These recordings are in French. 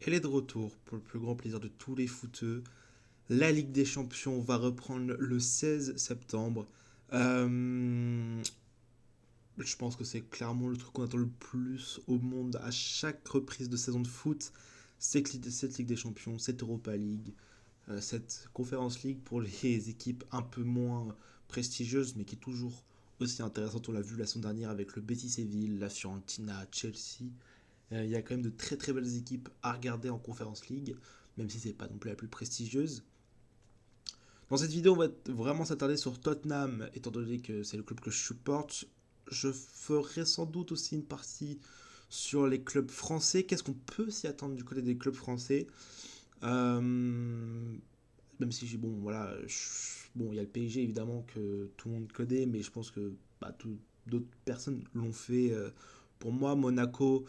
Elle est de retour pour le plus grand plaisir de tous les footeux. La Ligue des Champions va reprendre le 16 septembre. Euh, je pense que c'est clairement le truc qu'on attend le plus au monde à chaque reprise de saison de foot. Cette Ligue des Champions, cette Europa League, cette Conference League pour les équipes un peu moins prestigieuses, mais qui est toujours aussi intéressante. On l'a vu la semaine dernière avec le Betis Séville, la Fiorentina, Chelsea. Il y a quand même de très très belles équipes à regarder en Conference League, même si c'est pas non plus la plus prestigieuse. Dans cette vidéo, on va vraiment s'attarder sur Tottenham, étant donné que c'est le club que je supporte. Je ferai sans doute aussi une partie sur les clubs français. Qu'est-ce qu'on peut s'y attendre du côté des clubs français? Euh, Même si, bon, voilà, bon, il y a le PSG évidemment que tout le monde connaît, mais je pense que d'autres personnes l'ont fait. Pour moi, Monaco,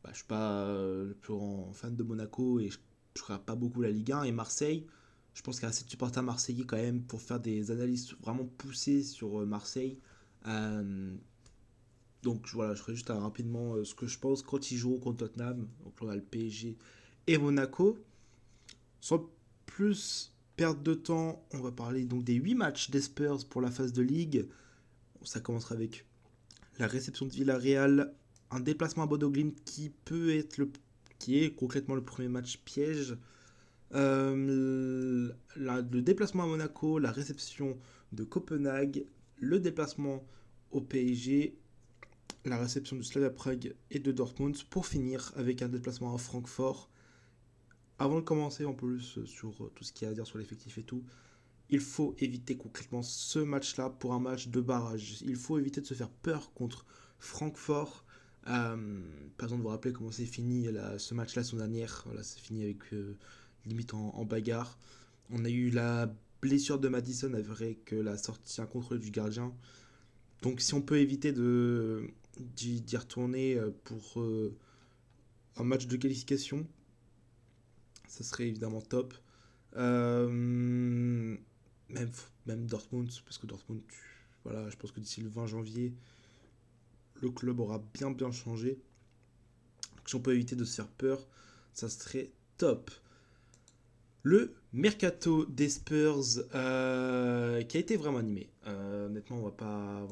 je suis pas le plus grand fan de Monaco et je regarde pas beaucoup la Ligue 1. Et Marseille, je pense qu'il y a assez de supporters marseillais quand même pour faire des analyses vraiment poussées sur Marseille. Euh, donc voilà, je ferai juste rapidement ce que je pense quand ils joueront contre Tottenham. Donc on a le PSG et Monaco. Sans plus perdre de temps, on va parler donc des 8 matchs des Spurs pour la phase de Ligue. Ça commencera avec la réception de Villarreal, un déplacement à Bodo Glimt qui est concrètement le premier match piège. Le déplacement à Monaco, la réception de Copenhague, le déplacement au PSG, la réception du Slavia Prague et de Dortmund pour finir avec un déplacement à Francfort. Avant de commencer en plus sur tout ce qu'il y a à dire sur l'effectif et tout, il faut éviter concrètement ce match-là pour un match de barrage. Il faut éviter de se faire peur contre Francfort. Pas besoin de vous rappeler comment c'est fini ce match-là son dernière. Voilà, c'est fini avec limite en bagarre. On a eu la blessure de Madison avec la sortie incontrôlée du gardien. Donc si on peut éviter d'y retourner pour un match de qualification, ça serait évidemment top. Euh, même, même Dortmund, parce que Dortmund, voilà, je pense que d'ici le 20 janvier, le club aura bien bien changé. Donc, si on peut éviter de se faire peur, ça serait top. Le mercato des Spurs qui a été vraiment animé. Honnêtement, on va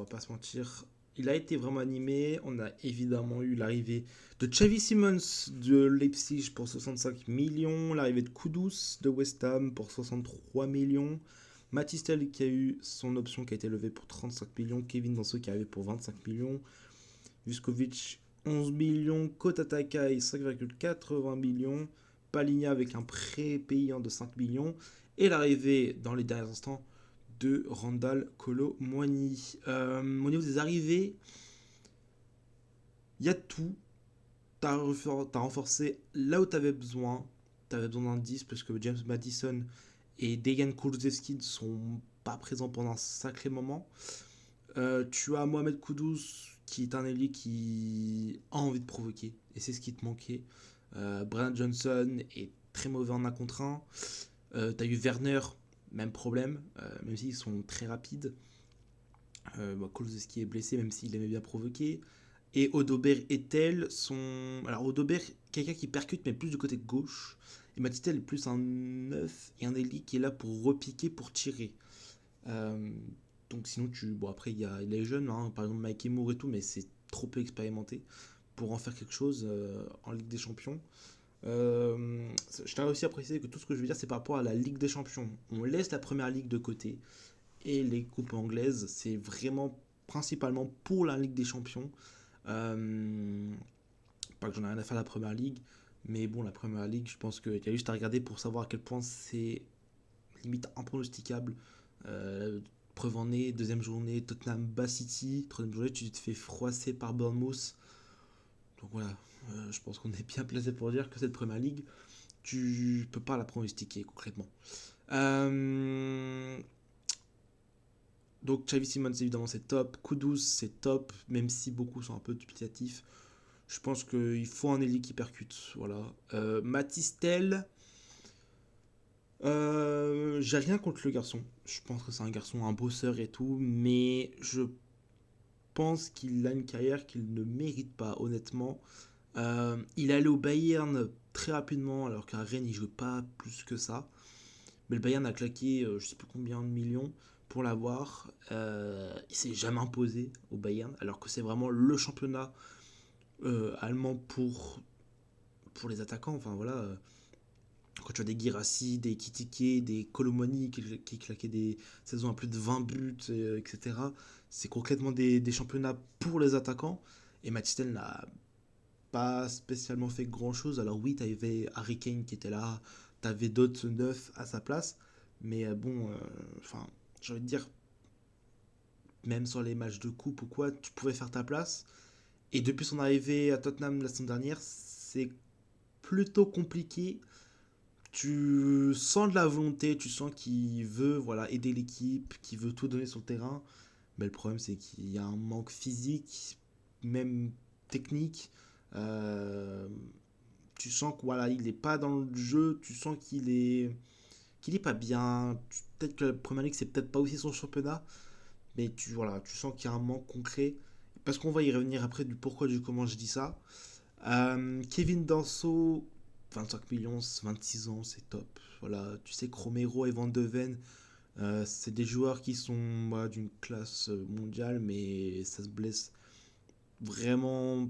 pas se mentir. Il a été vraiment animé. On a évidemment eu l'arrivée de Xavi Simons de Leipzig pour 65 millions. L'arrivée de Kudus de West Ham pour 63 millions. Matistel qui a eu son option qui a été levée pour 35 millions. Kevin Danso qui est arrivé pour 25 millions. Vuskovic 11 millions. Kota Takai 5,80 millions. Paligna avec un prêt payant de 5 millions. Et l'arrivée dans les derniers instants de Randall Kolo Muani. Au niveau des arrivées, il y a tout. T'as renforcé là où t'avais besoin. T'avais besoin d'un 10 parce que James Madison et Dejan Kulusevski ne sont pas présents pendant un sacré moment. Tu as Mohamed Kudus qui est un ailier qui a envie de provoquer et c'est ce qui te manquait. Brian Johnson est très mauvais en 1 contre 1. T'as eu Werner, même problème, même s'ils sont très rapides. Kulusevski est blessé même s'il aimait bien provoquer. Et Odobert et Tel sont. Alors Odobert, quelqu'un qui percute mais plus du côté gauche. Et Matitel est plus un 9 et un ailier qui est là pour repiquer, pour tirer. Euh, donc sinon, bon après, il y a les jeunes, hein, par exemple Mike Moore et tout, mais c'est trop peu expérimenté pour en faire quelque chose en Ligue des Champions. Je tiens aussi à préciser que tout ce que je veux dire, c'est par rapport à la Ligue des Champions. On laisse la première ligue de côté et les coupes anglaises, c'est vraiment principalement pour la Ligue des Champions. Euh, Pas que j'en ai rien à faire de la première ligue, mais bon, la première ligue, je pense qu'il y a juste à regarder pour savoir à quel point c'est limite impronosticable. Preuve en est, deuxième journée, Tottenham bat City, troisième journée, tu te fais froisser par Bournemouth. Donc voilà, je pense qu'on est bien placé pour dire que cette première ligue, tu peux pas la pronostiquer concrètement. Euh, donc Xavi Simons évidemment c'est top, Kudus c'est top, même si beaucoup sont un peu dubitatifs. Je pense qu'il faut un ailier qui percute. Voilà. Matistel, j'ai rien contre le garçon. Je pense que c'est un garçon, un bosseur et tout, mais je pense qu'il a une carrière qu'il ne mérite pas, honnêtement. Il est allé au Bayern très rapidement, alors qu'à Rennes, il ne joue pas plus que ça. Mais le Bayern a claqué, je sais plus combien de millions pour l'avoir. Il s'est jamais imposé au Bayern, alors que c'est vraiment le championnat allemand pour les attaquants. Enfin voilà, quand tu as des Guirassy, des Kitike, des Colomoni qui claquaient des saisons à plus de 20 buts, etc. C'est concrètement des championnats pour les attaquants. Et Matistel n'a pas spécialement fait grand chose. Alors oui, tu avais Harry Kane qui était là, tu avais d'autres neufs à sa place. Mais bon, enfin, j'ai envie de dire, même sur les matchs de coupe ou quoi, tu pouvais faire ta place. Et depuis son arrivée à Tottenham la semaine dernière, c'est plutôt compliqué. Tu sens de la volonté, tu sens qu'il veut voilà, aider l'équipe, qu'il veut tout donner sur le terrain. Mais le problème, c'est qu'il y a un manque physique, même technique. Euh, Tu sens qu'il voilà, il n'est pas dans le jeu, tu sens qu'il est pas bien. Peut-être que la Première Ligue, c'est peut-être pas aussi son championnat, mais voilà, tu sens qu'il y a un manque concret. Parce qu'on va y revenir après du pourquoi, du comment je dis ça. Kevin Danso, 25 millions, 26 ans, c'est top. Voilà, tu sais que Romero et Van de Ven, c'est des joueurs qui sont voilà, d'une classe mondiale, mais ça se blesse vraiment,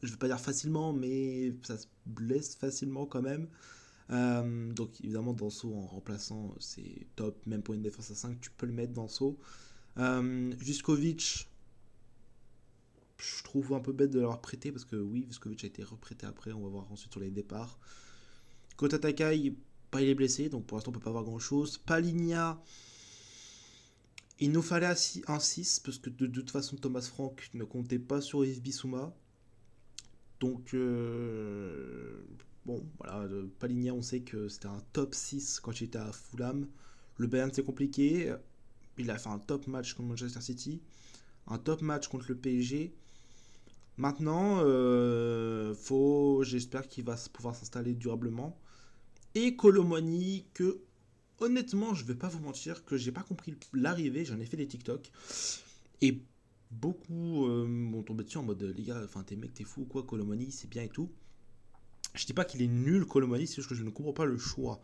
je ne veux pas dire facilement, mais ça se blesse facilement quand même. Donc évidemment, Danso en remplaçant, c'est top. Même pour une défense à 5 tu peux le mettre Danso. Vuskovic, je trouve un peu bête de l'avoir prêté parce que oui, Vuskovic a été reprêté après. On va voir ensuite sur les départs. Kota Takai, pas il est blessé, donc pour l'instant on peut pas voir grand chose. Paligna, il nous fallait un 6 parce que de toute façon Thomas Frank ne comptait pas sur Yves Bissouma. Donc bon, voilà, Paligna, on sait que c'était un top 6 quand il était à Fulham. Le Bayern c'est compliqué. Il a fait un top match contre Manchester City, un top match contre le PSG. Maintenant, j'espère qu'il va pouvoir s'installer durablement. Et Colomoni, que honnêtement, je vais pas vous mentir, que j'ai pas compris l'arrivée, j'en ai fait des TikTok. Et beaucoup m'ont tombé dessus en mode, les gars, enfin, t'es mec, t'es fou ou quoi, Colomoni, c'est bien et tout. Je dis pas qu'il est nul, Colomani, c'est juste que je ne comprends pas le choix.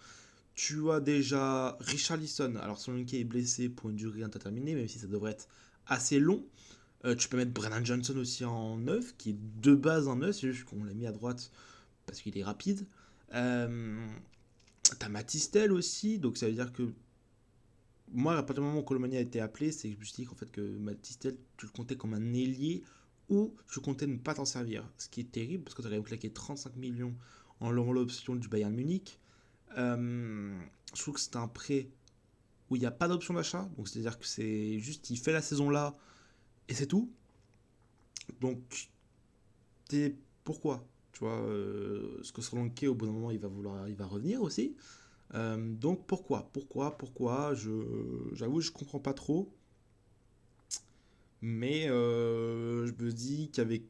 Tu as déjà Richarlison, alors Solanke est blessé pour une durée indéterminée, même si ça devrait être assez long. Tu peux mettre Brennan Johnson aussi en neuf, qui est de base en neuf, c'est juste qu'on l'a mis à droite parce qu'il est rapide. T'as Matistel aussi, donc ça veut dire que moi, à partir du moment où Colomani a été appelé, c'est que je me suis dit qu'en fait que Matistel, tu le comptais comme un ailier ou tu comptais ne pas t'en servir. Ce qui est terrible parce que tu as quand même claqué 35 millions en leur l'option du Bayern Munich. Je trouve que c'est un prêt où il n'y a pas d'option d'achat, donc c'est-à-dire que c'est juste il fait la saison là et c'est tout. Donc pourquoi tu vois, ce que Solanke au bout d'un moment il va revenir aussi. Donc pourquoi j'avoue je comprends pas trop, mais je me dis qu'avec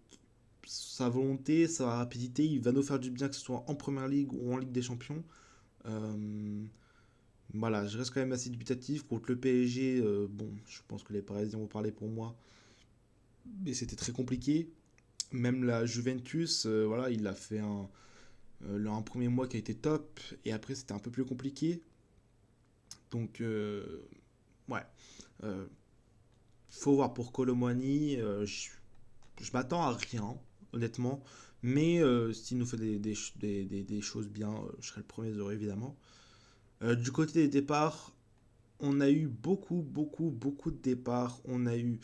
sa volonté, sa rapidité, il va nous faire du bien que ce soit en Première Ligue ou en Ligue des Champions. Euh, voilà, je reste quand même assez dubitatif contre le PSG. Bon, je pense que les Parisiens vont parler pour moi, mais c'était très compliqué. Même la Juventus, voilà, il a fait un premier mois qui a été top, et après c'était un peu plus compliqué. Donc, ouais. Euh, Faut voir pour Colomwani. Je m'attends à rien, honnêtement. Mais s'il nous fait des choses bien, je serai le premier heureux, évidemment. Du côté des départs, on a eu beaucoup de départs. On a eu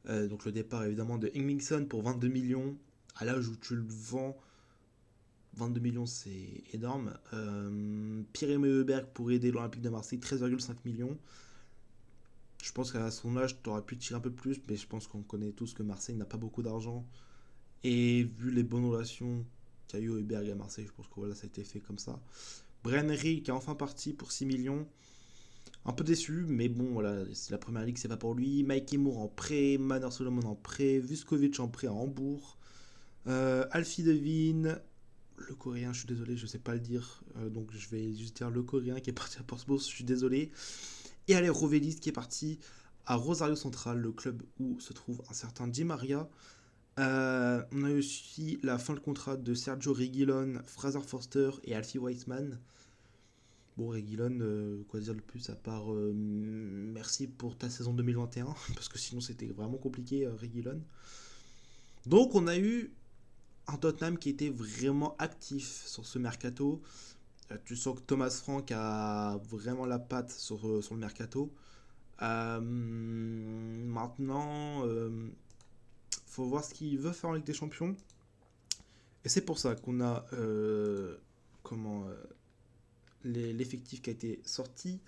donc le départ, évidemment, de Ingminson pour 22 millions. À l'âge où tu le vends, 22 millions, c'est énorme. Pierre-Emile Heuberg pour aider l'Olympique de Marseille, 13,5 millions. Je pense qu'à son âge, tu aurais pu tirer un peu plus, mais je pense qu'on connaît tous que Marseille n'a pas beaucoup d'argent. Et vu les bonnes relations qu'a eu Heuberg à Marseille, je pense que voilà, ça a été fait comme ça. Brennery qui est enfin parti pour 6 millions. Un peu déçu, mais bon, voilà, c'est la première ligue, c'est pas pour lui. Mikey Moore en prêt, Manor Solomon en prêt, Vuskovic en prêt à Hambourg. Alfie Devine, le coréen, je suis désolé, je sais pas le dire, donc je vais juste dire le coréen qui est parti à Portsmouth, je suis désolé. Et allez, Rovelis qui est parti à Rosario Central, le club où se trouve un certain Di Maria. On a eu aussi la fin de contrat de Sergio Reguilón, Fraser Forster et Alfie Weissman. Bon, Reguilón, quoi dire de plus à part merci pour ta saison 2021, parce que sinon c'était vraiment compliqué, Reguilón. Donc on a eu un Tottenham qui était vraiment actif sur ce mercato. Tu sens que Thomas Frank a vraiment la patte sur le mercato. Maintenant, faut voir ce qu'il veut faire en Ligue des Champions. Et c'est pour ça qu'on a comment l'effectif qui a été sorti.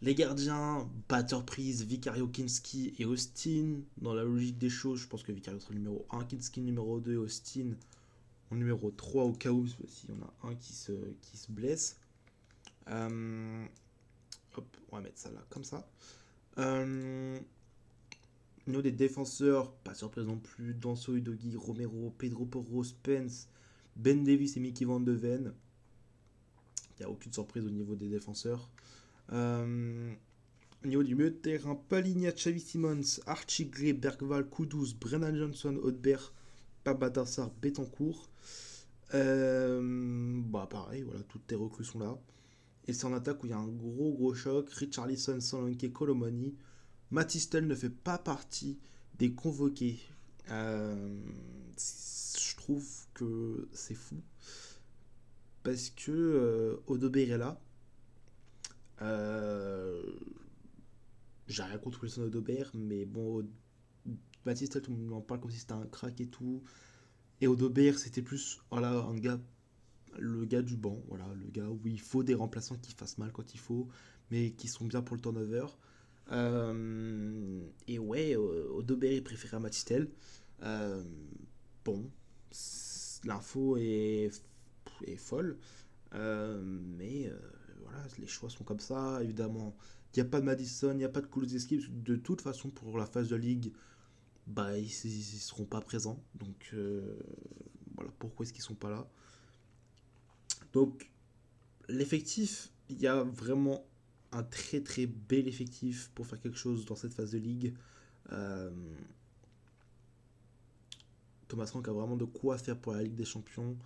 Les gardiens, pas de surprise, Vicario, Kinski et Austin. Dans la logique des choses, je pense que Vicario sera le numéro 1, Kinski numéro 2, Austin en numéro 3 au cas où s'il y en a un qui se blesse. Hop, on va mettre ça là, comme ça. Au niveau des défenseurs, pas surprise non plus, Danso, Udogi, Romero, Pedro Porro, Spence, Ben Davis et Mickey Van de Ven. Il n'y a aucune surprise au niveau des défenseurs. Au niveau du milieu de terrain, Paligna, Xavi Simons, Archie Gray, Bergval, Kudus, Brennan Johnson, Hautebert, Pabadassar, Betancourt. Pareil, voilà, toutes tes recrues sont là. Et c'est en attaque où il y a un gros choc. Richarlison, Solanke, Colomani. Matistel ne fait pas partie des convoqués. Je trouve que c'est fou. Parce que Odobert est là. J'ai rien contre Wilson Odobert, mais bon, Matistel, tout le monde en parle comme si c'était un crack et tout. Et Odobert, c'était plus voilà, le gars du banc, voilà, le gars où il faut des remplaçants qui fassent mal quand il faut, mais qui sont bien pour le turnover. Et ouais, Odobert est préféré à Matistel. Euh, bon, l'info est folle, mais voilà, les choix sont comme ça. Évidemment, il n'y a pas de Madison, il n'y a pas de Kulusevski. De toute façon, pour la phase de ligue, bah, ils seront pas présents. Donc voilà pourquoi est-ce qu'ils sont pas là. Donc l'effectif, il y a vraiment un très bel effectif pour faire quelque chose dans cette phase de ligue. Euh, Thomas Frank a vraiment de quoi faire pour la Ligue des Champions.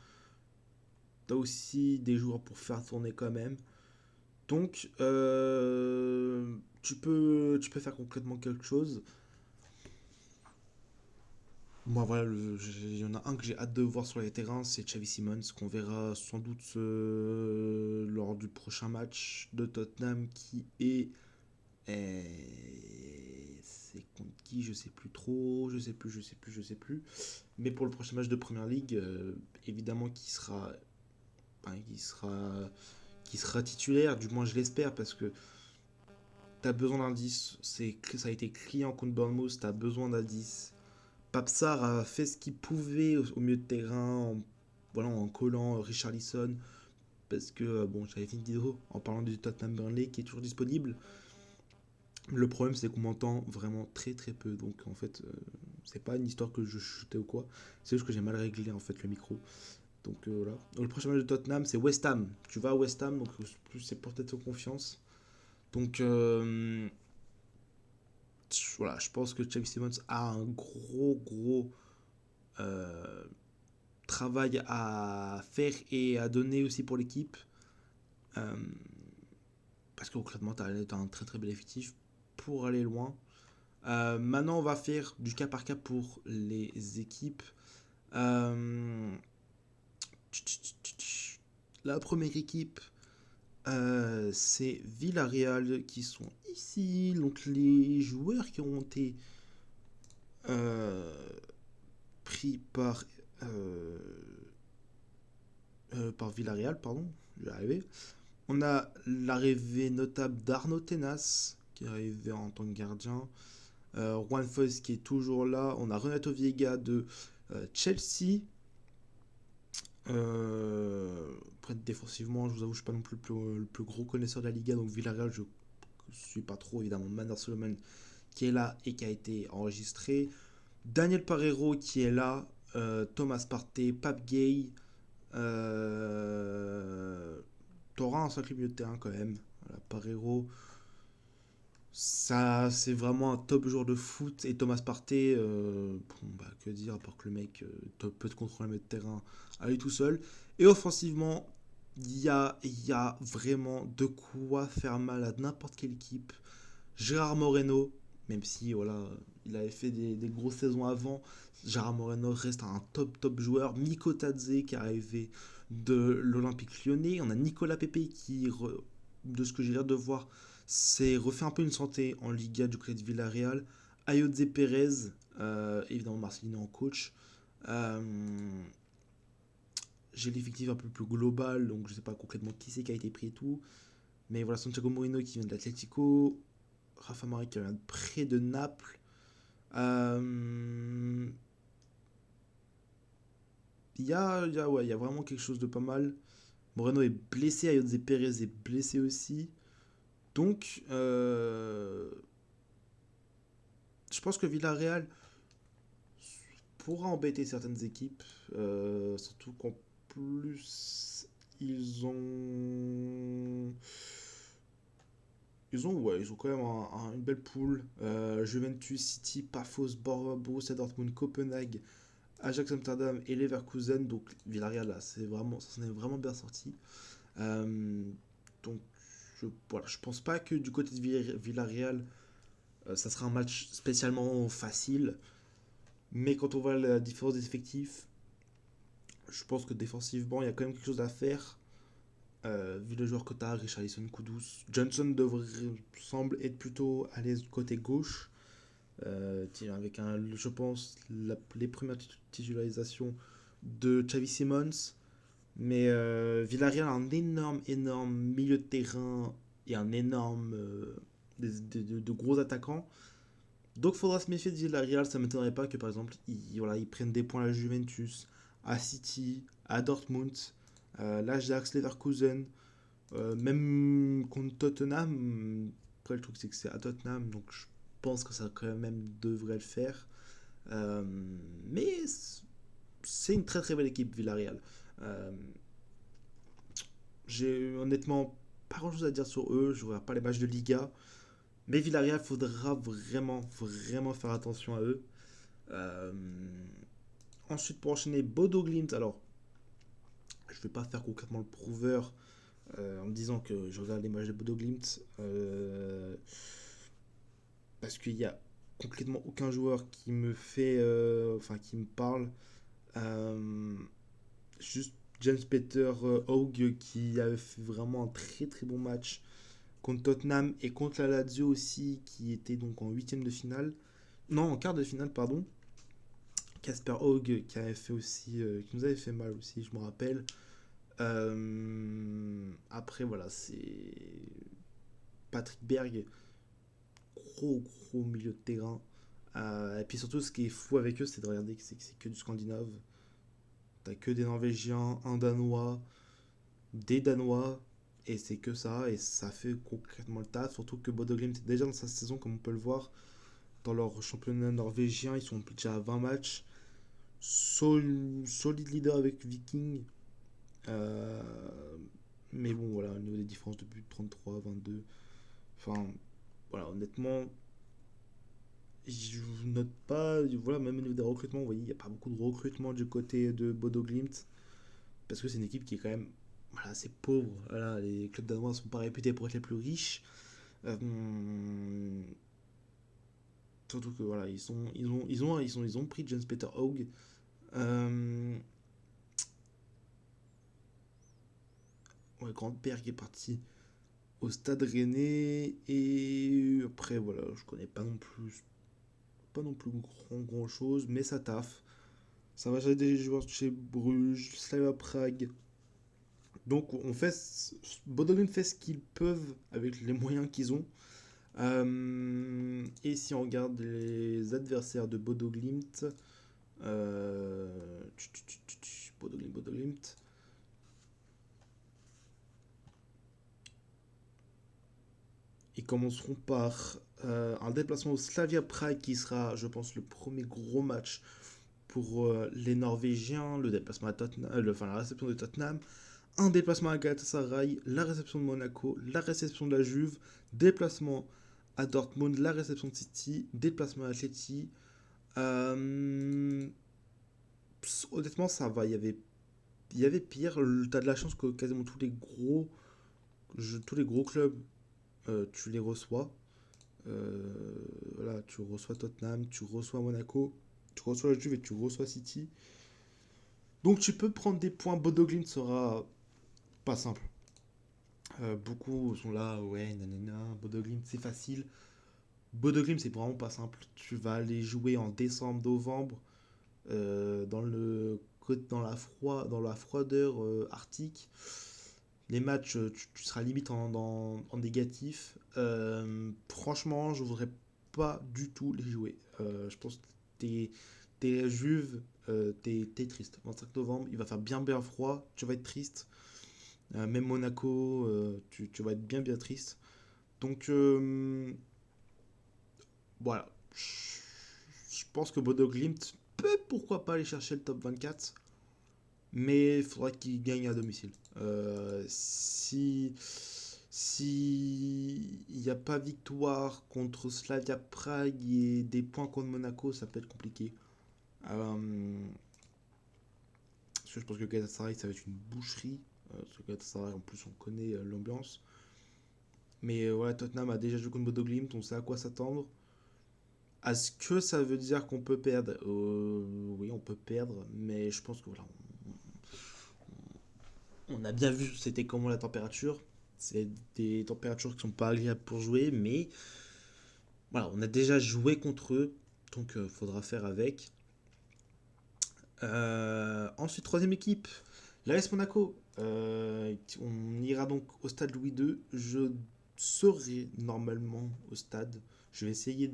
T'as aussi des joueurs pour faire tourner quand même. Donc tu peux faire concrètement quelque chose. Moi voilà, il y en a un que j'ai hâte de voir sur les terrains, c'est Xavi Simons, qu'on verra sans doute lors du prochain match de Tottenham qui est c'est contre qui, je sais plus trop, je sais plus. Mais pour le prochain match de Première Ligue, évidemment enfin, qui sera titulaire, du moins je l'espère, parce que t'as besoin d'indices. Ça a été criant contre Bournemouth, t'as besoin d'indices. Papsar a fait ce qu'il pouvait au milieu de terrain, voilà, en collant Richarlison, parce que bon, j'avais fait une vidéo en parlant du Tottenham Burnley qui est toujours disponible. Le problème, c'est qu'on m'entend vraiment très peu. Donc, en fait, c'est pas une histoire que je chutais ou quoi. C'est juste que j'ai mal réglé, en fait, le micro. Donc, voilà. Donc, le prochain match de Tottenham, c'est West Ham. Tu vas à West Ham, donc plus c'est pour peut-être confiance. Donc, voilà, je pense que Xavi Simons a un gros euh, travail à faire et à donner aussi pour l'équipe. Euh, Parce que concrètement, tu as un très bel effectif pour aller loin. Maintenant, on va faire du cas par cas pour les équipes. Euh, la première équipe, c'est Villarreal qui sont ici. Donc les joueurs qui ont été euh, pris par Villarreal, pardon, je vais arriver. On a l'arrivée notable d'Arnaud Tenas, qui est arrivé en tant que gardien. Juan Foyth qui est toujours là. On a Renato Viega de Chelsea. Après, défensivement, je vous avoue, je ne suis pas non plus le plus gros connaisseur de la Liga, donc Villarreal, je ne suis pas trop, évidemment. Manor Solomon qui est là et qui a été enregistré. Daniel Parreiro qui est là. Thomas Partey, Pape Gay. T'auras un sacré milieu de terrain quand même. Voilà, Parreiro, Ça, c'est vraiment un top joueur de foot. Et Thomas Partey, bon, bah, que dire, à part que le mec peut te contrôler le milieu de terrain à lui tout seul. Et offensivement, il y a vraiment de quoi faire mal à n'importe quelle équipe. Gérard Moreno, même si voilà, il avait fait des grosses saisons avant, Gérard Moreno reste un top top joueur. Miko Tadze qui est arrivé de l'Olympique Lyonnais. On a Nicolas Pepe qui, de ce que j'ai l'air de voir, s'est refait un peu une santé en Liga du côté de Villarreal. Ayodze Perez, évidemment Marcelino en coach. Euh, j'ai l'effectif un peu plus global, donc je sais pas concrètement qui c'est qui a été pris et tout. Mais voilà, Santiago Moreno qui vient de l'Atlético, Rafa Mari qui vient de près de Naples. Euh, il y a vraiment quelque chose de pas mal. Moreno est blessé, Ayodze Perez est blessé aussi. Donc, je pense que Villarreal pourra embêter certaines équipes. Surtout qu'en plus, ils ont. Ils ont quand même une belle poule. Juventus, City, Pafos, Borussia Dortmund, Copenhague, Ajax Amsterdam et Leverkusen. Donc Villarreal, là, ça s'en est vraiment bien sorti. Euh, donc voilà, je pense pas que du côté de Villarreal, ça sera un match spécialement facile. Mais quand on voit la différence des effectifs, je pense que défensivement, il y a quand même quelque chose à faire. Vu le joueur que tu as, Richarlison, Kudus, Johnson semble être plutôt à l'aise du côté gauche. Avec je pense les premières titularisations de Xavi Simons. Mais Villarreal a un énorme milieu de terrain et un énorme de gros attaquants. Donc il faudra se méfier de Villarreal. Ça ne m'étonnerait pas que par exemple ils prennent des points à la Juventus, à City, à Dortmund, l'Ajax, Leverkusen, même contre Tottenham. Après le truc c'est que c'est à Tottenham, donc je pense que ça quand même devrait le faire. Euh, mais c'est une très très belle équipe Villarreal. Euh, j'ai honnêtement pas grand chose à dire sur eux. Je regarde pas les matchs de Liga. Mais Villarreal, faudra vraiment faire attention à eux. Euh, Ensuite, pour enchaîner, Bodo Glimt. Alors, je vais pas faire concrètement le prouveur en me disant que je regarde les matchs de Bodo Glimt. Parce qu'il y a complètement aucun joueur qui me fait. Enfin, qui me parle. Euh, Juste James Peter Haug qui avait fait vraiment un très très bon match contre Tottenham et contre la Lazio aussi, qui était donc en huitième de finale. Non, en quart de finale, pardon. Casper Haug qui avait fait aussi, qui nous avait fait mal aussi, je me rappelle. Après, voilà, c'est Patrick Berg, gros milieu de terrain. Et puis surtout, ce qui est fou avec eux, c'est de regarder que c'est que du Scandinave. T'as que des Norvégiens, un Danois, des Danois, et c'est que ça, et ça fait concrètement le taf. Surtout que Bodo Glimt est déjà dans sa saison, comme on peut le voir. Dans leur championnat norvégien, ils sont déjà à 20 matchs. Solide leader avec Viking. Euh, mais bon, voilà, au niveau des différences de but, 33, 22. Enfin, voilà, honnêtement, je note pas. Voilà, même au niveau des recrutements, vous voyez, il n'y a pas beaucoup de recrutement du côté de Bodo Glimt. Parce que c'est une équipe qui est quand même voilà, assez pauvre. Voilà, les clubs danois ne sont pas réputés pour être les plus riches. Euh, Surtout que voilà, ils ont pris James Peter Haug. Euh, ouais, Grandpère qui est parti au Stade Rennais et après voilà, je connais pas non plus grand chose, mais ça taffe. Ça va chez des joueurs de chez Bruges, Slavia Prague. Donc Bodolin fait ce qu'ils peuvent avec les moyens qu'ils ont. Et si on regarde les adversaires de Bodo Glimt, Bodo Glimt, ils commenceront par un déplacement au Slavia Prague qui sera, je pense, le premier gros match pour les Norvégiens, le déplacement à Tottenham, enfin la réception de Tottenham, un déplacement à Galatasaray, la réception de Monaco, la réception de la Juve, déplacement à Dortmund, la réception de City, déplacement à Atleti. Euh, Honnêtement, ça va. Il y avait pire. T'as de la chance que quasiment tous les gros clubs, tu les reçois. Voilà, tu reçois Tottenham, tu reçois Monaco, tu reçois la Juve et tu reçois City. Donc tu peux prendre des points. Bodo Glimt sera pas simple. Beaucoup sont là, ouais, nanana, Bodo Glimt c'est facile. Bodo Glimt c'est vraiment pas simple. Tu vas aller jouer en décembre, novembre, dans la froideur arctique. Les matchs, tu seras limite en négatif. Franchement, je voudrais pas du tout les jouer. Je pense que t'es Juve, t'es triste. 25 novembre, il va faire bien bien froid, tu vas être triste. Même Monaco, tu vas être bien bien triste. Donc voilà. Je pense que Bodo Glimt peut pourquoi pas aller chercher le top 24. Mais il faudra qu'il gagne à domicile. Si il n'y a pas victoire contre Slavia Prague et des points contre Monaco, ça peut être compliqué. Parce que je pense que Galatasaray, ça va être une boucherie. Parce que Galatasaray, en plus, on connaît l'ambiance. Mais voilà, Tottenham a déjà joué contre Bodo Glimt, on sait à quoi s'attendre. Est-ce que ça veut dire qu'on peut perdre? Oui, on peut perdre, mais je pense que voilà, on a bien vu c'était comment la température. C'est des températures qui sont pas agréables pour jouer, mais voilà, on a déjà joué contre eux, donc faudra faire avec. Ensuite, troisième équipe, l'AS Monaco. On ira donc au stade Louis II. Je serai normalement au stade. Je vais essayer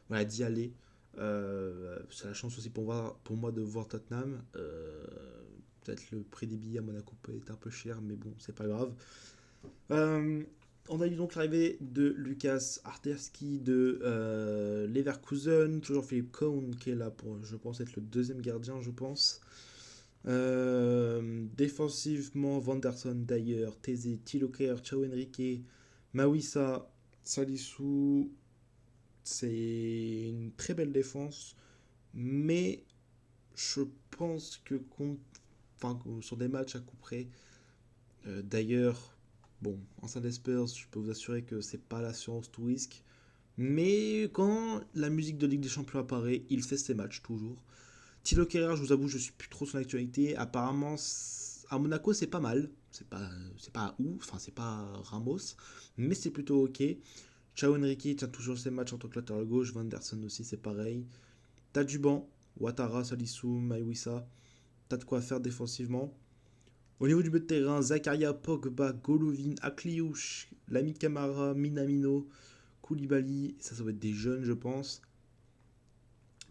voilà, d'y aller. C'est la chance aussi pour moi de voir Tottenham. Peut-être le prix des billets à Monaco peut être un peu cher, mais bon, c'est pas grave. Euh, on a eu donc l'arrivée de Lucas Arterski de Leverkusen, toujours Philippe Cohn qui est là pour, je pense, être le deuxième gardien, je pense. Défensivement, Vanderson, d'ailleurs, Thésée, Tiloker, Chao Enrique, Mawissa, Salissou. C'est une très belle défense, mais je pense que enfin, sur des matchs à coup près, d'ailleurs, bon, en sein des Spurs, je peux vous assurer que c'est pas l'assurance tout risque. Mais quand la musique de Ligue des Champions apparaît, il fait ses matchs toujours. Thilo Kehrer, je vous avoue, je suis plus trop son actualité. Apparemment, à Monaco, c'est pas mal. C'est pas ouf, enfin, c'est pas Ramos, mais c'est plutôt ok. Chao Enrique tient toujours ses matchs en tant que latéral gauche. Vanderson aussi, c'est pareil. T'as du banc. Ouattara, Salissou, Maïwissa. T'as de quoi faire défensivement. Au niveau du milieu de terrain, Zakaria, Pogba, Golovin, Akliouche, Lami Camara, Minamino, Koulibaly. Ça va être des jeunes, je pense.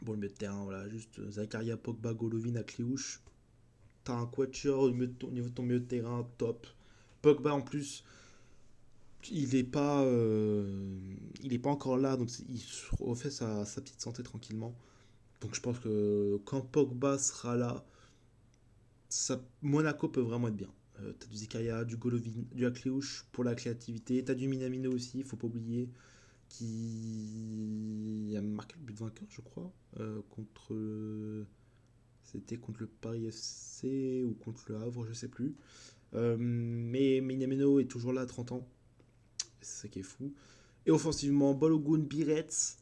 Bon, le milieu de terrain, voilà, juste Zakaria, Pogba, Golovin, Akliouche. T'as un quatuor au niveau de ton milieu de terrain, top. Pogba, en plus, il est pas encore là, donc il refait sa petite santé tranquillement. Donc je pense que quand Pogba sera là, Monaco peut vraiment être bien. T'as du Zikaria, du Golovin, du Akliouche pour la créativité. T'as du Minamino aussi, faut pas oublier, qui a marqué le but vainqueur, je crois, c'était contre le Paris FC ou contre le Havre, je sais plus. Mais Minamino est toujours là à 30 ans. C'est ça qui est fou. Et offensivement, Balogun, Biretz,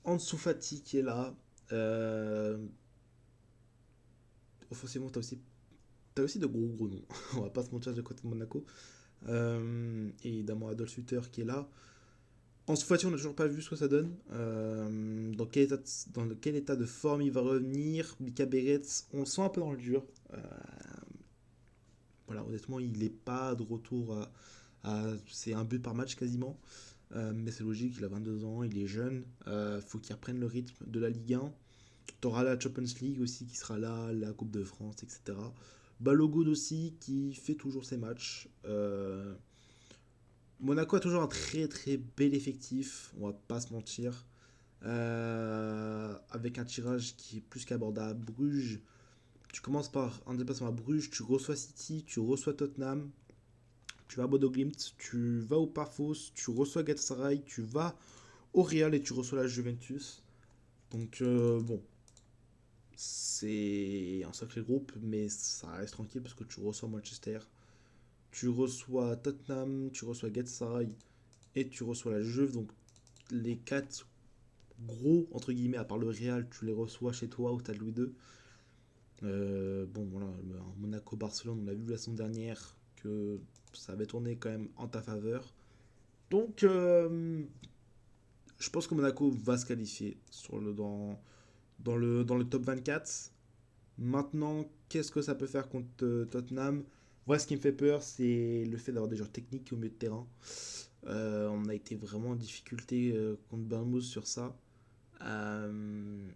Ansu Fati qui est là. Euh, Offensivement, t'as aussi de gros noms. On va pas se mentir de côté de Monaco. Et évidemment, Adolf Hutter qui est là. Ansu Fati, on n'a toujours pas vu ce que ça donne. Dans quel état de forme il va revenir. Mika Beretz, on le sent un peu dans le dur. Voilà, honnêtement, il n'est pas de retour c'est un but par match quasiment. Mais c'est logique, il a 22 ans, il est jeune. Faut qu'il reprenne le rythme de la Ligue 1. Tu auras la Champions League aussi qui sera là, la Coupe de France, etc. Balogun aussi qui fait toujours ses matchs. Monaco a toujours un très très bel effectif, on va pas se mentir. Avec un tirage qui est plus qu'abordable. Bruges, tu commences par un déplacement à Bruges, tu reçois City, tu reçois Tottenham, tu vas à Bodo Glimt, tu vas au Pafos, tu reçois Galatasaray, tu vas au Real et tu reçois la Juventus. Donc bon, c'est un sacré groupe, mais ça reste tranquille parce que tu reçois Manchester, tu reçois Tottenham, tu reçois Galatasaray et tu reçois la Juve. Donc les quatre gros, entre guillemets, à part le Real, tu les reçois chez toi au Stade Louis II. Bon, voilà, Monaco-Barcelone, on l'a vu la semaine dernière que ça avait tourné quand même en ta faveur. Donc, je pense que Monaco va se qualifier dans le top 24. Maintenant, qu'est-ce que ça peut faire contre Tottenham? Moi, ce qui me fait peur, c'est le fait d'avoir des joueurs techniques au milieu de terrain. On a été vraiment en difficulté contre Bournemouth sur ça. Euh,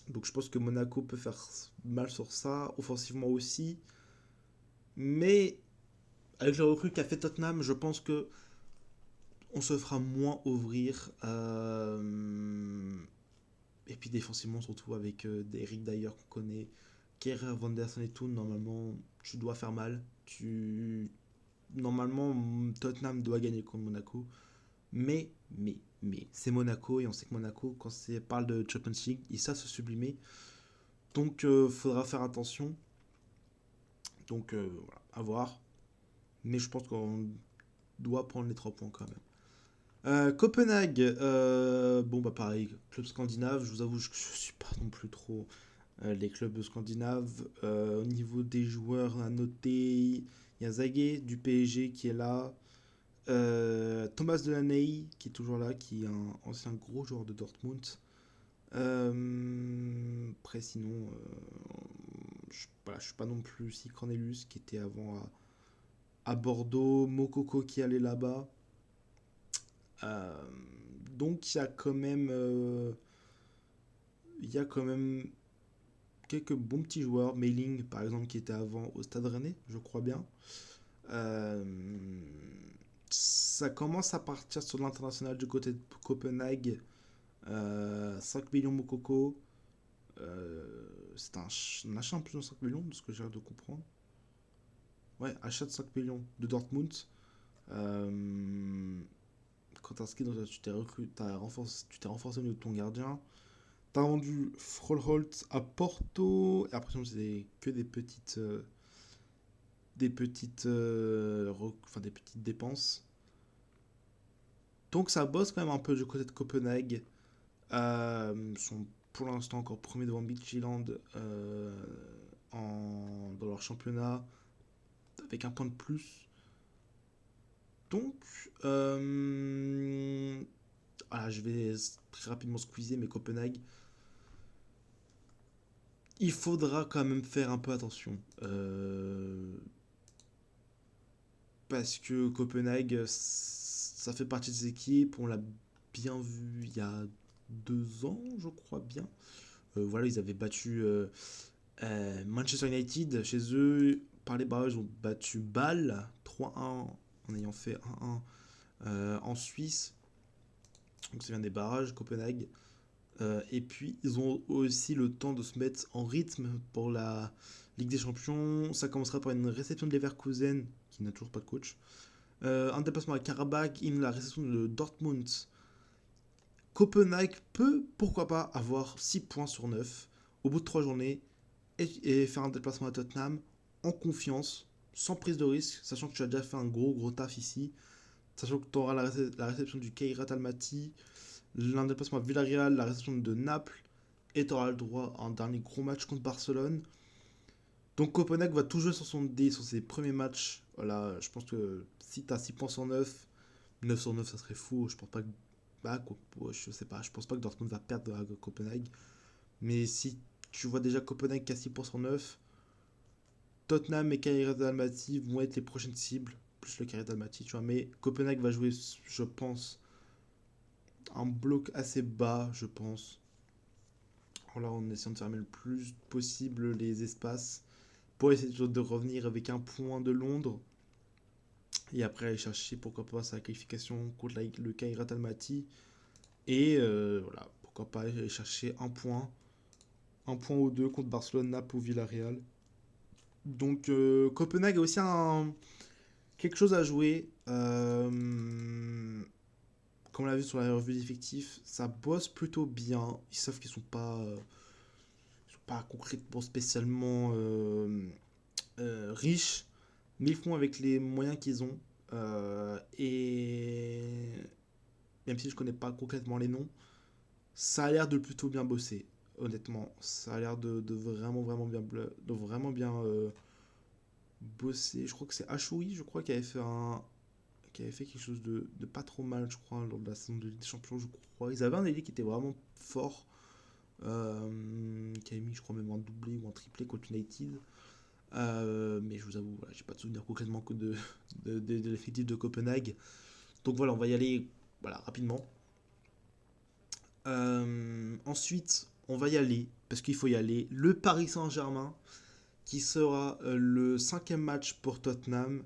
donc je pense que Monaco peut faire mal sur ça, offensivement aussi. Mais avec le recrue qu'a fait Tottenham, je pense que on se fera moins ouvrir. Et puis défensivement, surtout avec Eric Dyer qu'on connaît, Kerr, Vanderson et tout, normalement, tu dois faire mal. Normalement, Tottenham doit gagner contre Monaco. Mais, c'est Monaco et on sait que Monaco, quand c'est parle de Champions League, ils savent se sublimer. Donc, faudra faire attention. Donc, voilà, à voir. Mais je pense qu'on doit prendre les 3 points quand même. Copenhague, bon bah pareil, club scandinave, je vous avoue que je suis pas non plus trop les clubs scandinaves. Au niveau des joueurs à noter, il y a Zague du PSG qui est là, Thomas Delaney qui est toujours là, qui est un ancien gros joueur de Dortmund. Après sinon, je suis pas non plus si Cornelius qui était avant à Bordeaux, Mokoko qui allait là-bas. Euh, donc il y a quand même quelques bons petits joueurs. Mailing par exemple qui était avant au Stade Rennais, je crois bien. Euh, Ça commence à partir sur l'international du côté de Copenhague. 5 millions Mokoko. C'est un achat en plus de 5 millions, de ce que j'ai l'air de comprendre. Ouais, achat de 5 millions de Dortmund. Euh, Quand t'as ski, tu t'es tu t'es renforcé au niveau de ton gardien. T'as vendu Frollholt à Porto. Et après, c'est que des petites dépenses. Donc ça bosse quand même un peu du côté de Copenhague. Ils sont pour l'instant encore premiers devant Midtjylland dans leur championnat avec un point de plus. Donc, voilà, je vais très rapidement squeezer, mais Copenhague, il faudra quand même faire un peu attention. Parce que Copenhague, ça fait partie des équipes, on l'a bien vu il y a 2 ans, je crois bien. Voilà, ils avaient battu Manchester United chez eux. Par les barrages, ils ont battu Bâle 3-1 en ayant fait 1-1 en Suisse. Donc ça vient des barrages, Copenhague. Et puis, ils ont aussi le temps de se mettre en rythme pour la Ligue des Champions. Ça commencera par une réception de Leverkusen, qui n'a toujours pas de coach. Un déplacement à Karabakh, la réception de Dortmund. Copenhague peut, pourquoi pas, avoir 6 points sur 9 au bout de 3 journées et faire un déplacement à Tottenham en confiance, sans prise de risque, sachant que tu as déjà fait un gros taf ici, sachant que tu auras la réception du Kairat Almaty, l'un déplacement à Villarreal, la réception de Naples, et tu auras le droit à un dernier gros match contre Barcelone. Donc Copenhague va tout jouer sur son dé, sur ses premiers matchs. Voilà, je pense que si tu as 6 points sur 9, 9 sur 9 ça serait fou. Je pense pas que. Bah, je sais pas, je pense pas que Dortmund va perdre à Copenhague. Mais si tu vois déjà Copenhague qui a 6 points sur 9, Tottenham et Kairat Almaty vont être les prochaines cibles. Plus le Kairat Almaty, tu vois. Mais Copenhague va jouer, je pense, un bloc assez bas, je pense. Là, en essayant de fermer le plus possible les espaces pour essayer de revenir avec un point de Londres. Et après, aller chercher pourquoi pas sa qualification contre le Kairat Almaty. Et voilà, pourquoi pas aller chercher un point ou deux contre Barcelone, Naples ou Villarreal. Donc Copenhague a aussi quelque chose à jouer. Comme on l'a vu sur la revue d'effectifs, ça bosse plutôt bien. Ils savent qu'ils sont pas concrètement spécialement riches, mais ils font avec les moyens qu'ils ont. Et même si je connais pas concrètement les noms, ça a l'air de plutôt bien bosser. Honnêtement, ça a l'air de vraiment vraiment bien bosser. Je crois que c'est Ashoui, je crois, qui avait fait quelque chose de pas trop mal, je crois, lors de la saison de Ligue des Champions, je crois. Ils avaient un ailier qui était vraiment fort, qui avait mis, je crois, même un doublé ou un triplé contre United. Mais je vous avoue, voilà, j'ai pas de souvenir concrètement que de l'effectif de Copenhague. Donc voilà, on va y aller voilà, rapidement. Ensuite, on va y aller, parce qu'il faut y aller, le Paris Saint-Germain, qui sera le cinquième match pour Tottenham.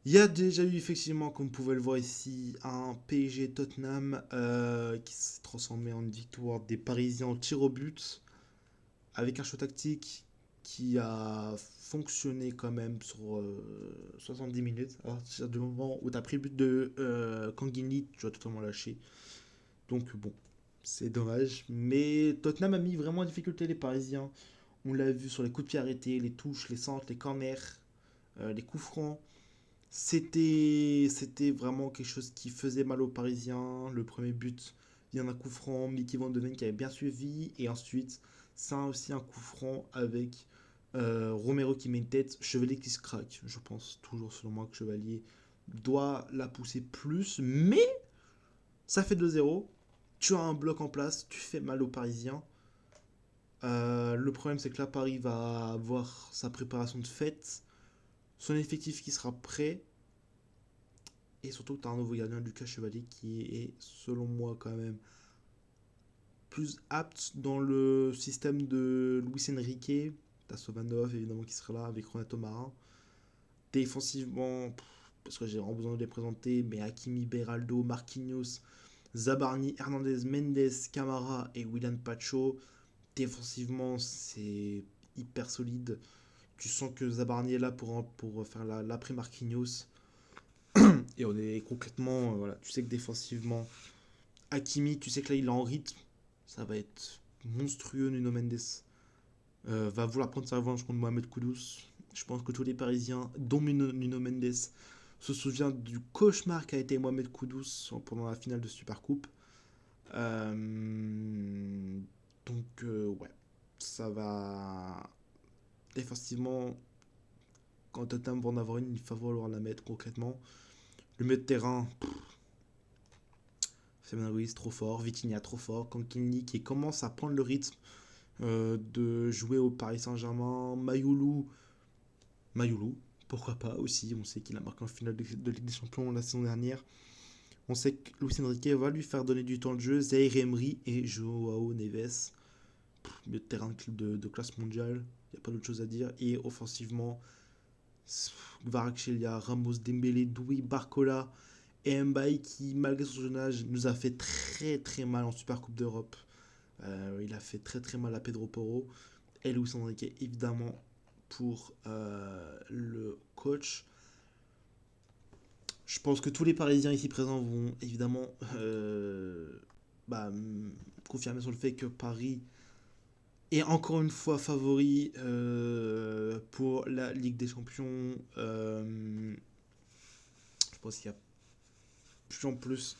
Il y a déjà eu effectivement, comme vous pouvez le voir ici, un PSG Tottenham qui s'est transformé en une victoire des Parisiens au tir au but, avec un choix tactique qui a fonctionné quand même sur 70 minutes. À partir du moment où tu as pris le but de Kanguinli, tu as totalement lâché. Donc bon, c'est dommage. Mais Tottenham a mis vraiment en difficulté les Parisiens. On l'a vu sur les coups de pied arrêtés, les touches, les centres, les corners, les coups francs. C'était vraiment quelque chose qui faisait mal aux Parisiens. Le premier but vient d'un coup franc, Mickey Van de Ven qui avait bien suivi. Et ensuite, ça aussi un coup franc avec Romero qui met une tête, Chevalier qui se craque. Je pense toujours selon moi que Chevalier doit la pousser plus. Mais ça fait 2-0. Tu as un bloc en place, tu fais mal aux Parisiens. Le problème c'est que là Paris va avoir sa préparation de fête, son effectif qui sera prêt. Et surtout, tu as un nouveau gardien, Lucas Chevalier, qui est, selon moi, quand même plus apte dans le système de Luis Enrique. Tu as Sovanov, évidemment, qui sera là avec Renato Marin. Défensivement, parce que j'ai vraiment besoin de les présenter, mais Hakimi, Beraldo, Marquinhos, Zabarni, Hernandez, Mendes, Camara et Willian Pacho. Défensivement, c'est hyper solide. Tu sens que Zabarni est là pour faire l'après Marquinhos. Et on est complètement. Voilà, tu sais que défensivement, Hakimi, tu sais que là il est en rythme. Ça va être monstrueux. Nuno Mendes va vouloir prendre sa revanche contre Mohamed Kudus. Je pense que tous les Parisiens, dont Nuno Mendes, se souviennent du cauchemar qu'a été Mohamed Kudus pendant la finale de Supercoupe. Ouais, ça va. Défensivement, quand Tottenham va en avoir une, il va falloir la mettre concrètement. Le milieu de terrain, Fabien Ruiz trop fort, Vitinha trop fort, Kankinli qui commence à prendre le rythme de jouer au Paris Saint-Germain, Mayoulou, pourquoi pas aussi, on sait qu'il a marqué en finale de Ligue des Champions la saison dernière. On sait que Luis Enrique va lui faire donner du temps de jeu, Zaire Emery et Joao Neves, milieu de terrain de classe mondiale, il n'y a pas d'autre chose à dire. Et offensivement, Kvaratskhelia, Ramos, Dembélé, Doué, Barcola et Mbaye qui, malgré son jeune âge, nous a fait très très mal en Super Coupe d'Europe. Il a fait très très mal à Pedro Porro. Et Luis Enrique, évidemment, pour le coach. Je pense que tous les Parisiens ici présents vont évidemment bah, confirmer sur le fait que Paris est encore une fois favori pour la Ligue des Champions. Je pense qu'il y a plus en plus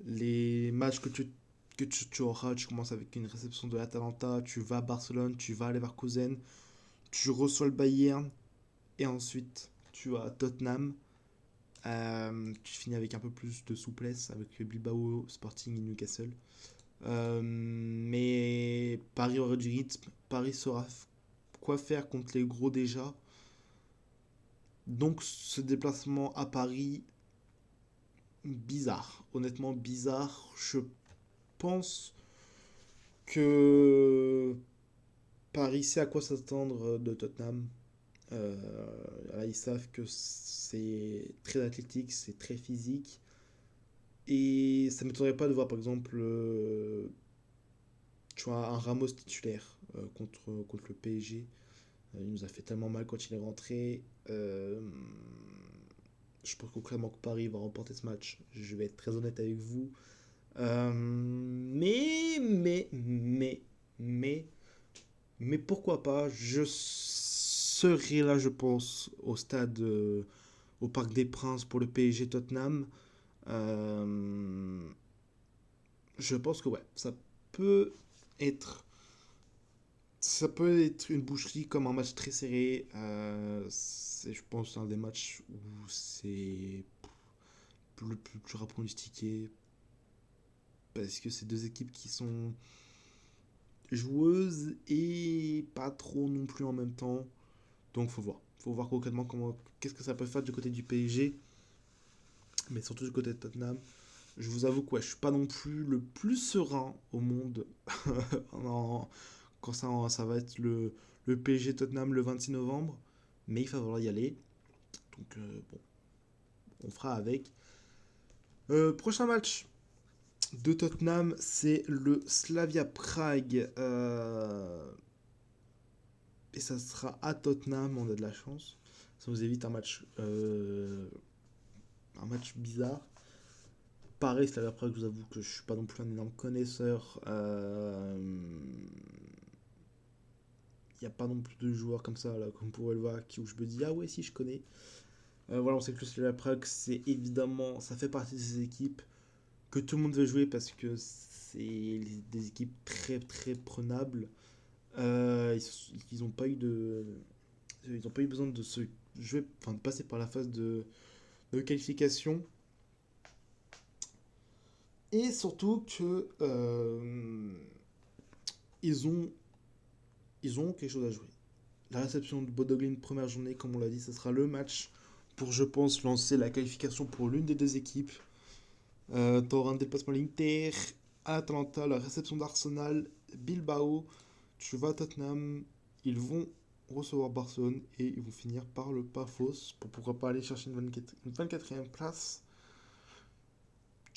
les matchs que tu auras. Tu commences avec une réception de l'Atalanta, tu vas à Barcelone, tu vas à Leverkusen, tu reçois le Bayern et ensuite tu as Tottenham. Tu finis avec un peu plus de souplesse avec Bilbao, Sporting et Newcastle. Mais Paris aurait du rythme. Paris saura quoi faire contre les gros déjà. Donc ce déplacement à Paris, bizarre. Honnêtement bizarre. Je pense que Paris sait à quoi s'attendre de Tottenham. Là, ils savent que c'est très athlétique, c'est très physique. Et ça ne m'étonnerait pas de voir par exemple tu vois, un Ramos titulaire contre le PSG. Il nous a fait tellement mal quand il est rentré. Je pense concrètement que Paris va remporter ce match. Je vais être très honnête avec vous. Mais, mais, mais pourquoi pas? Je serai là, je pense, au stade, au Parc des Princes pour le PSG Tottenham. Euh, je pense que ouais, peut être, ça peut être une boucherie comme un match très serré. C'est, je pense, un des matchs où c'est plus à pronostiquer parce que c'est deux équipes qui sont joueuses et pas trop non plus en même temps. Donc faut voir. Faut voir concrètement qu'est-ce que ça peut faire du côté du PSG, mais surtout du côté de Tottenham. Je vous avoue que ouais, je suis pas non plus le plus serein au monde quand ça va être le PSG Tottenham le 26 novembre. Mais il va falloir y aller. Donc bon, on fera avec. Prochain match de Tottenham, c'est le Slavia Prague. Et ça sera à Tottenham, on a de la chance. Ça nous évite un match bizarre. Pareil, Slavia Prague, je vous avoue que je suis pas non plus un énorme connaisseur. Il n'y a pas non plus de joueurs comme ça, là, comme vous pouvez le voir, où je me dis, ah ouais, si, je connais. Voilà, on sait que le Slavia Prague, c'est évidemment, ça fait partie de ces équipes que tout le monde veut jouer parce que c'est des équipes très très prenables. Ils n'ont pas eu ils ont pas eu besoin de se jouer, enfin de passer par la phase de qualification. Et surtout que ils ont ils ont quelque chose à jouer. La réception de Bodoglin première journée, comme on l'a dit, ce sera le match pour, je pense, lancer la qualification pour l'une des deux équipes. T'auras un déplacement l'Inter, Atalanta, la réception d'Arsenal, Bilbao, tu vas à Tottenham, ils vont recevoir Barcelone et ils vont finir par le Pafos pour pourquoi pas aller chercher une 24e place.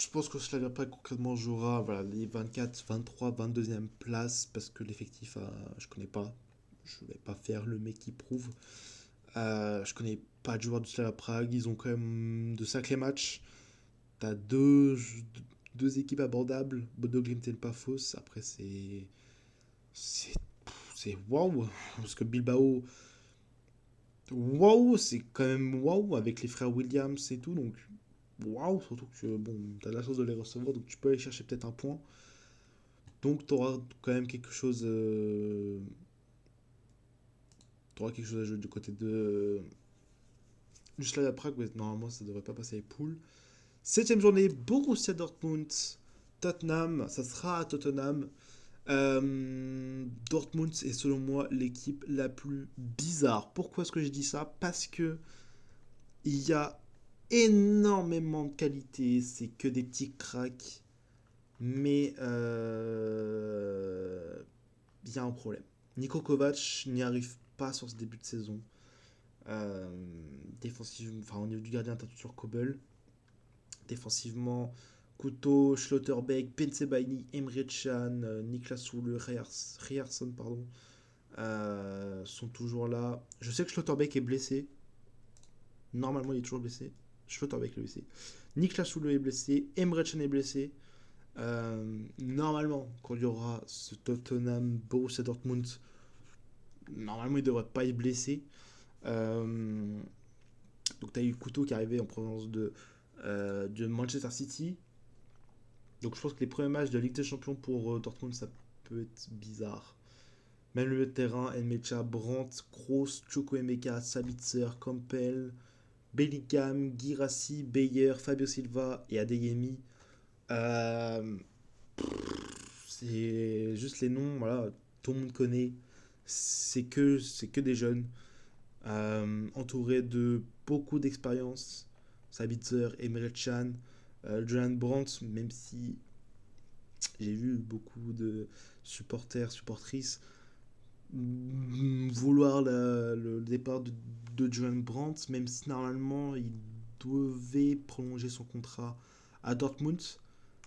Je pense que Slavia Prague concrètement jouera voilà, les 24, 23, 22e places parce que l'effectif, je connais pas. Je vais pas faire le mec qui prouve. Je connais pas de joueurs du Slavia Prague. Ils ont quand même de sacrés matchs. T'as deux équipes abordables, Bodo Glimt et le Pafos. Après, c'est. C'est waouh! Parce que Bilbao, waouh, c'est quand même waouh avec les frères Williams et tout. Donc, waouh, surtout que bon, t'as la chance de les recevoir, donc tu peux aller chercher peut-être un point. Donc, t'auras quand même quelque chose. T'auras quelque chose à jouer du côté du Slavia Prague. Mais normalement, ça devrait pas passer les poules. Septième journée, Borussia Dortmund, Tottenham, ça sera à Tottenham. Dortmund est selon moi l'équipe la plus bizarre. Pourquoi est-ce que je dis ça? Parce que il y a énormément de qualité, c'est que des petits cracks, mais il y a un problème. Niko Kovac n'y arrive pas sur ce début de saison. Euh, Défensivement, enfin au niveau du gardien, t'as toujours Kobel. Défensivement, Couteau, Schlotterbeck, Bensebaini, Emre Can, Niklas Soule, Ryerson, pardon, sont toujours là. Je sais que Schlotterbeck est blessé. Normalement, il est toujours blessé. Schlotterbeck est blessé. Niklas Soule est blessé. Emre Can est blessé. Normalement, quand il y aura ce Tottenham Borussia Dortmund, normalement, il ne devrait pas être blessé. Donc, tu as eu Couteau qui est arrivé en provenance de Manchester City. Donc je pense que les premiers matchs de Ligue des Champions pour Dortmund, ça peut être bizarre. Même le milieu de terrain, Enmecha, Brandt, Kroos, Chukwuemeka, Sabitzer, Campbell, Bellingham, Girassi, Beyer, Fabio Silva et Adeyemi. Euh, c'est juste les noms, voilà, tout le monde connaît. C'est que des jeunes, entourés de beaucoup d'expérience. Sabitzer, Emre Can, Johan Brandt, même si j'ai vu beaucoup de supporters, supportrices vouloir le départ de Johan Brandt, même si normalement il devait prolonger son contrat à Dortmund.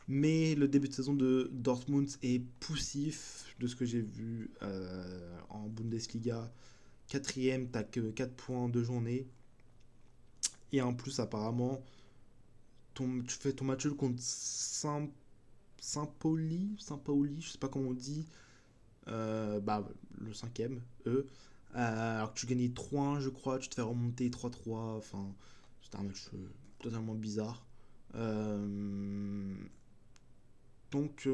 Mais le début de saison de Dortmund est poussif de ce que j'ai vu en Bundesliga. Quatrième, t'as que 4 points en 2 journées. Et en plus, apparemment, tu fais ton match nul contre Saint-Pauli, je sais pas comment on dit. Bah, le cinquième, eux. Alors que tu gagnais 3-1, je crois, tu te fais remonter 3-3. Enfin, c'était un match totalement bizarre. Euh, donc,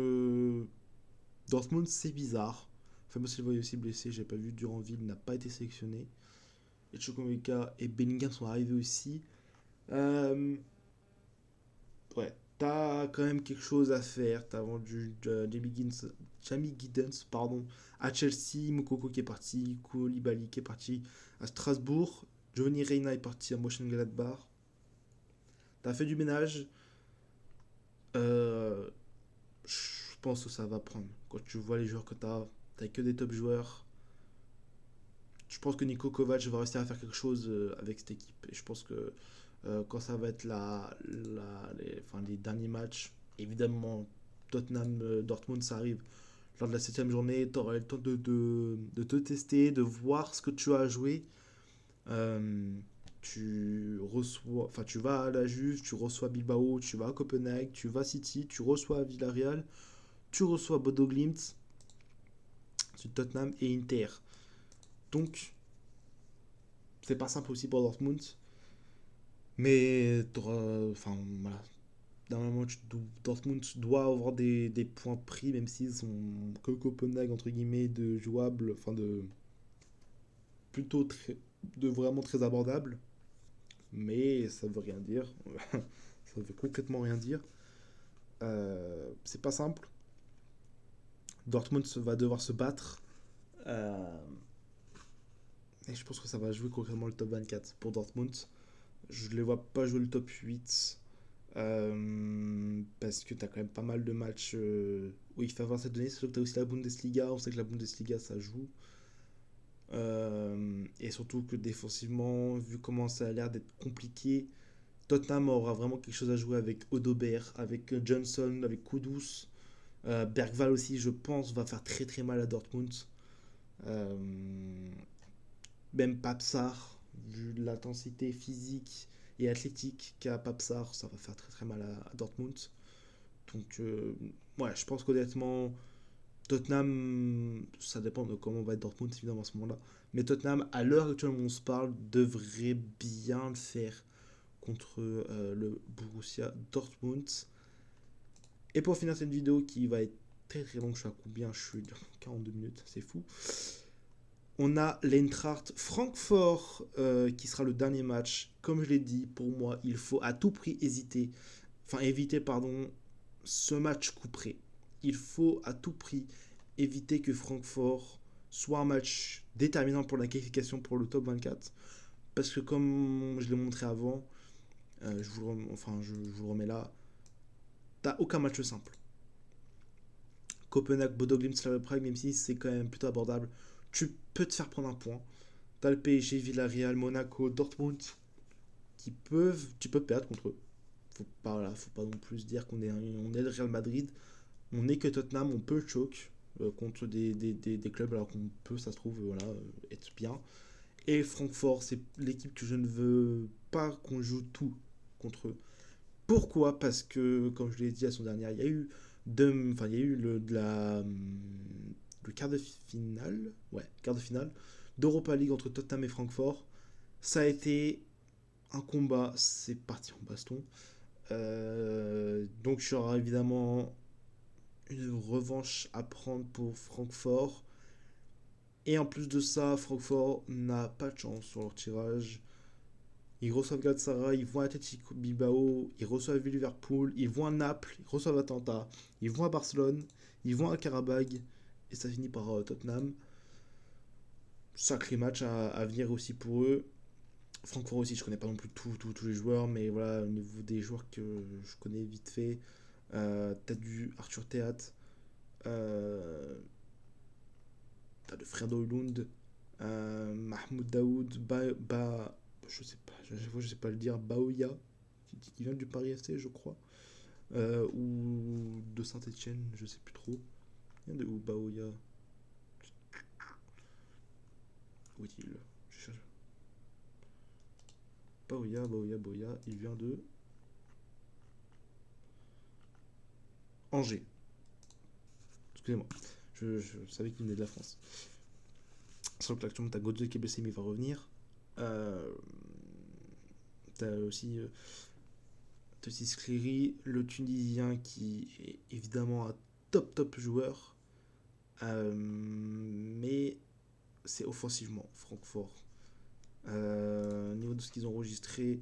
Dortmund, c'est bizarre. Fameux Silva est aussi blessé, j'ai pas vu. Duranville n'a pas été sélectionné. Et Chukwuemeka et Bellingham sont arrivés aussi. Euh, ouais, t'as quand même quelque chose à faire. T'as vendu Jamie Giddens pardon, à Chelsea, Moukoko qui est parti, Koulibaly qui est parti à Strasbourg, Johnny Reina est parti à Mönchengladbach. T'as fait du ménage. Euh, je pense que ça va prendre. Quand tu vois les joueurs que t'as que des top joueurs. Je pense que Niko Kovac va réussir à faire quelque chose avec cette équipe. Et je pense que quand ça va être les derniers matchs, évidemment, Tottenham-Dortmund, ça arrive lors de la 7e journée. Tu auras le temps de te tester, de voir ce que tu as à jouer. Tu vas à la Juve, tu reçois Bilbao, tu vas à Copenhague, tu vas à City, tu reçois à Villarreal, tu reçois Bodo Glimt, Tottenham et Inter. Donc, c'est pas simple aussi pour Dortmund. Mais, enfin, voilà. Normalement, Dortmund doit avoir des points pris, même s'ils sont que Copenhague, entre guillemets, de jouable, enfin, plutôt de vraiment très abordable. Mais ça veut rien dire. Ça veut concrètement rien dire. C'est pas simple. Dortmund va devoir se battre. Euh, et je pense que ça va jouer concrètement le top 24 pour Dortmund. Je ne les vois pas jouer le top 8. Parce que tu as quand même pas mal de matchs où il fait avoir cette donnée. Surtout que tu as aussi la Bundesliga. On sait que la Bundesliga, ça joue. Et surtout que défensivement, vu comment ça a l'air d'être compliqué, Tottenham aura vraiment quelque chose à jouer avec Odobert, avec Johnson, avec Kudus. Bergval aussi, je pense, va faire très très mal à Dortmund. Euh, Même Papsar, vu l'intensité physique et athlétique qu'a Papsar, ça va faire très très mal à Dortmund. Donc, ouais, je pense qu'honnêtement, Tottenham, ça dépend de comment va être Dortmund évidemment à ce moment-là. Mais Tottenham, à l'heure actuelle où on se parle, devrait bien le faire contre le Borussia Dortmund. Et pour finir cette vidéo qui va être très très longue, je suis à combien? Je suis 42 minutes, c'est fou. On a l'Eintracht Francfort qui sera le dernier match. Comme je l'ai dit, pour moi, il faut à tout prix éviter ce match couperé. Il faut à tout prix éviter que Francfort soit un match déterminant pour la qualification pour le top 24. Parce que comme je l'ai montré avant, je vous le remets là, t'as aucun match simple. Copenhague, Bodo Glimt, Slavia Prague, même si c'est quand même plutôt abordable, tu peux te faire prendre un point. T'as le PSG, Villarreal, Monaco, Dortmund tu peux perdre contre eux. Faut pas non plus dire on est le Real Madrid. On n'est que Tottenham, on peut choke contre des clubs alors qu'on peut, ça se trouve, être bien. Et Francfort, c'est l'équipe que je ne veux pas qu'on joue tout contre eux. Pourquoi? Parce que, comme je l'ai dit la semaine dernière, il y a eu le quart de finale, quart de finale d'Europa League entre Tottenham et Francfort. Ça a été un combat, c'est parti en baston. Donc il y aura évidemment une revanche à prendre pour Francfort. Et en plus de ça, Francfort n'a pas de chance sur leur tirage. Ils reçoivent Galatasaray, ils vont à Atletico Bilbao, ils reçoivent Liverpool, ils vont à Naples, ils reçoivent Atalanta, ils vont à Barcelone, ils vont à Karabag, et ça finit par Tottenham. Sacré match à venir aussi pour eux. Francfort aussi, je connais pas non plus tous les joueurs, mais voilà, au niveau des joueurs que je connais vite fait, t'as du Arthur Théat, euh, t'as de Fredo Lund, Mahmoud Daoud, je sais pas le dire, Baoya, qui vient du Paris FC, je crois, ou de Saint-Etienne, je sais plus trop. Il vient de où Baoya? Où est-il? Je cherche. Baoya, il vient de Angers. Excusez-moi, je savais qu'il venait de la France. Sans que actuellement t'as Godzel qui est blessé mais il va revenir. Euh, t'as aussi, euh, t'as aussi Skleri, le Tunisien qui est évidemment un top joueur. Mais c'est offensivement Francfort. Au niveau de ce qu'ils ont enregistré,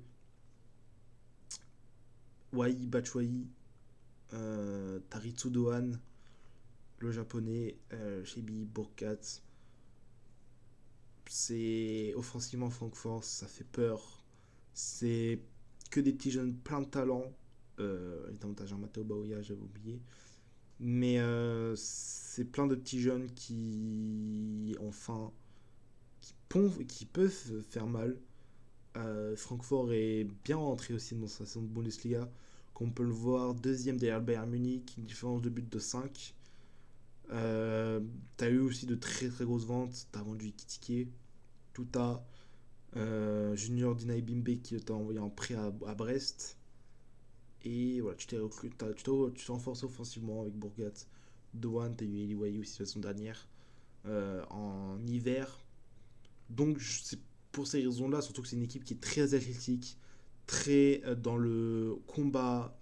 Wai Batshuayi, Taritsu Dohan, le japonais, Shebi Burkhardt. C'est offensivement Francfort, ça fait peur. C'est que des petits jeunes plein de talent. Évidemment, t'as Jean-Matteo Baoya, j'avais oublié. Mais c'est plein de petits jeunes qui peuvent faire mal. Francfort est bien rentré aussi dans sa saison de Bundesliga. Comme on peut le voir, deuxième derrière le Bayern Munich, une différence de but de 5. T'as eu aussi de très grosses ventes. T'as vendu Ikitike, Tuta, Junior Dinay Bimbe qui t'a envoyé en prêt à Brest. Et voilà, tu t'es renforcé offensivement avec Bourgat. Doan, t'as eu Eliwayu aussi la saison dernière. En hiver. Donc c'est pour ces raisons-là, surtout que c'est une équipe qui est très athlétique, très dans le combat.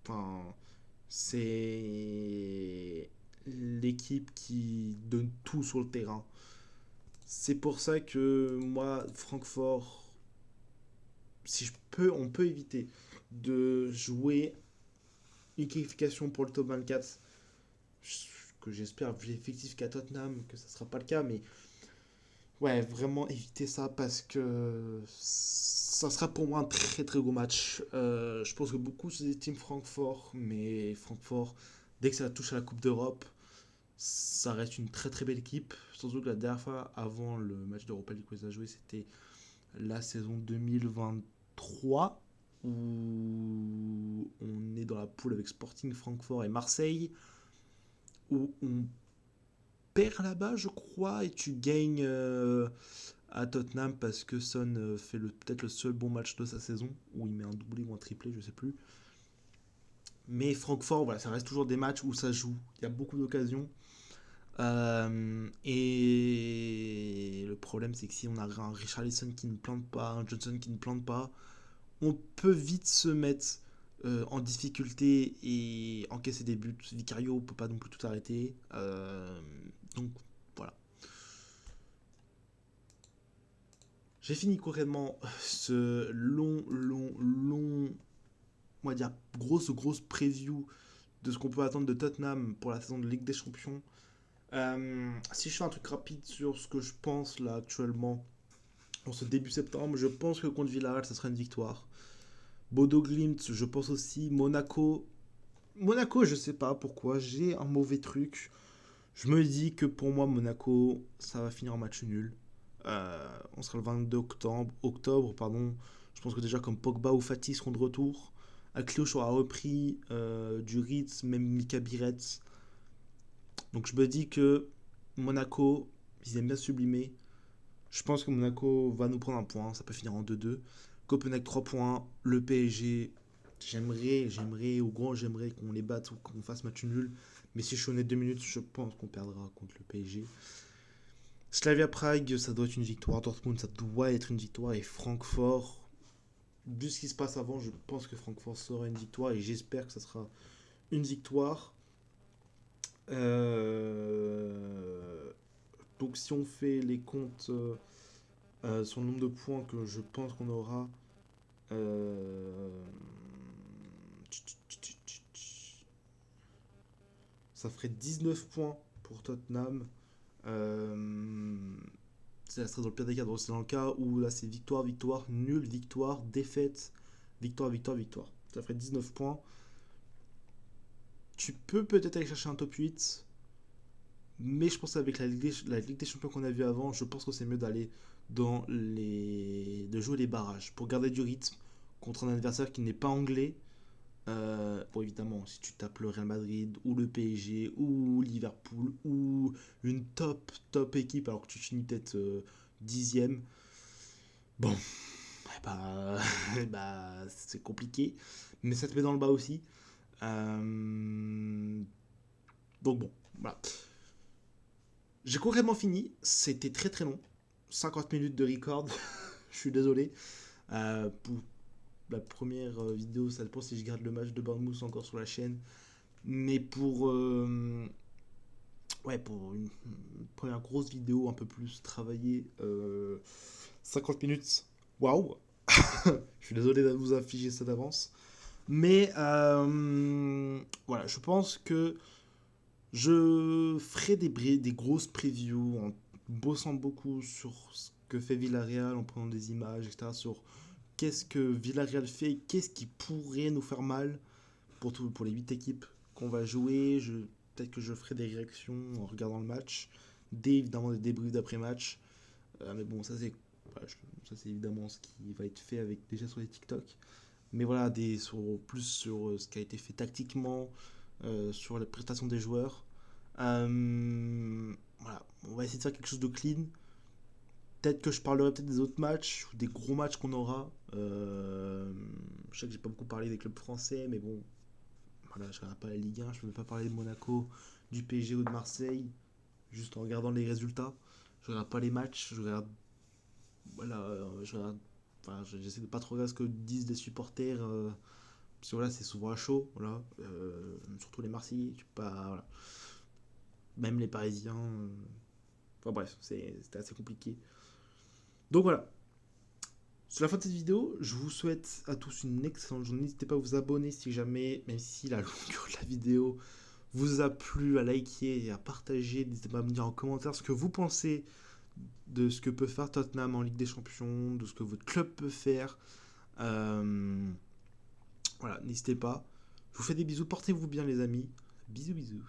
Enfin, c'est l'équipe qui donne tout sur le terrain. C'est pour ça que moi, Francfort, si je peux, on peut éviter de jouer une qualification pour le top 24, que j'espère, vu l'effectif qu'à Tottenham, que ça sera pas le cas, mais ouais, vraiment éviter ça parce que ça sera pour moi un très gros match. Je pense que beaucoup sous-estiment Francfort, mais Francfort, dès que ça touche à la Coupe d'Europe, ça reste une très belle équipe. Surtout que la dernière fois, avant le match d'Europa League qu'ils ont joué, c'était la saison 2023 où on est dans la poule avec Sporting, Francfort et Marseille, où on perd là-bas, je crois, et tu gagnes à Tottenham parce que Son fait peut-être le seul bon match de sa saison, où il met un doublé ou un triplé, je sais plus. Mais Francfort, voilà, ça reste toujours des matchs où ça joue. Il y a beaucoup d'occasions. Et le problème, c'est que si on a un Richarlison qui ne plante pas, un Johnson qui ne plante pas, on peut vite se mettre en difficulté et encaisser des buts. Vicario ne peut pas non plus tout arrêter. Donc voilà. J'ai fini concrètement ce long, on va dire, grosse preview de ce qu'on peut attendre de Tottenham pour la saison de Ligue des Champions. Si je fais un truc rapide sur ce que je pense là actuellement, en ce début septembre, je pense que contre Villarreal, ça sera une victoire. Bodo Glimt, je pense aussi. Monaco, je sais pas pourquoi, j'ai un mauvais truc. Je me dis que pour moi, Monaco, ça va finir en match nul. On sera le 22 octobre, pardon. Je pense que déjà comme Pogba ou Fati seront de retour. Akliouche aura repris du rythme, même Mika Biretz. Donc je me dis que Monaco, ils aiment bien sublimer. Je pense que Monaco va nous prendre un point. Ça peut finir en 2-2. Copenhague 3 points. Le PSG, j'aimerais qu'on les batte ou qu'on fasse match nul. Mais si je suis honnête 2 minutes, je pense qu'on perdra contre le PSG. Slavia Prague, ça doit être une victoire. Dortmund, ça doit être une victoire. Et Francfort, vu ce qui se passe avant, je pense que Francfort sera une victoire. Et j'espère que ça sera une victoire. Donc si on fait les comptes sur le nombre de points que je pense qu'on aura, euh, ça ferait 19 points pour Tottenham. Euh, Ça serait dans le pire des cas. C'est dans le cas où là c'est victoire, nul, victoire, défaite, victoire. Ça ferait 19 points. Tu peux peut-être aller chercher un top 8. Mais je pense qu'avec la Ligue des Champions qu'on a vu avant, je pense que c'est mieux de jouer les barrages pour garder du rythme contre un adversaire qui n'est pas anglais. Bon, évidemment, si tu tapes le Real Madrid ou le PSG ou Liverpool ou une top équipe alors que tu finis peut-être 10e, bon, bah, bah, c'est compliqué, mais ça te met dans le bas aussi. Euh, donc bon, voilà. J'ai concrètement fini, c'était très très long, 50 minutes de record, je suis désolé. Pour la première vidéo, ça dépend si je garde le match de Bournemouth encore sur la chaîne. Mais pour une première grosse vidéo un peu plus travaillée, 50 minutes, waouh! Je suis désolé de vous afficher ça d'avance. Mais voilà, je pense que je ferai des grosses previews en bossant beaucoup sur ce que fait Villarreal, en prenant des images, etc. Sur qu'est-ce que Villarreal fait, qu'est-ce qui pourrait nous faire mal pour les 8 équipes qu'on va jouer. Peut-être que je ferai des réactions en regardant le match. Évidemment des débriefs d'après-match. Mais bon, voilà, ça c'est évidemment ce qui va être fait déjà sur les TikTok. Mais voilà, plus sur ce qui a été fait tactiquement, sur la prestation des joueurs. Voilà, on va essayer de faire quelque chose de clean. Peut-être que je parlerai peut-être des autres matchs ou des gros matchs qu'on aura. Je sais que j'ai pas beaucoup parlé des clubs français, mais bon, voilà, je regarde pas la Ligue 1, je ne peux pas parler de Monaco, du PSG ou de Marseille, juste en regardant les résultats. Je regarde pas les matchs, je regarde. Voilà, je regarde. Enfin, j'essaie de pas trop regarder ce que disent les supporters. Parce que voilà, c'est souvent à chaud, voilà. Surtout les Marseillais, tu peux pas. Voilà. Même les Parisiens. Enfin bref, c'était assez compliqué. Donc voilà. C'est la fin de cette vidéo. Je vous souhaite à tous une excellente journée. N'hésitez pas à vous abonner si jamais, même si la longueur de la vidéo vous a plu, à liker et à partager. N'hésitez pas à me dire en commentaire ce que vous pensez de ce que peut faire Tottenham en Ligue des Champions, de ce que votre club peut faire. Voilà, n'hésitez pas. Je vous fais des bisous, portez-vous bien les amis. Bisous bisous.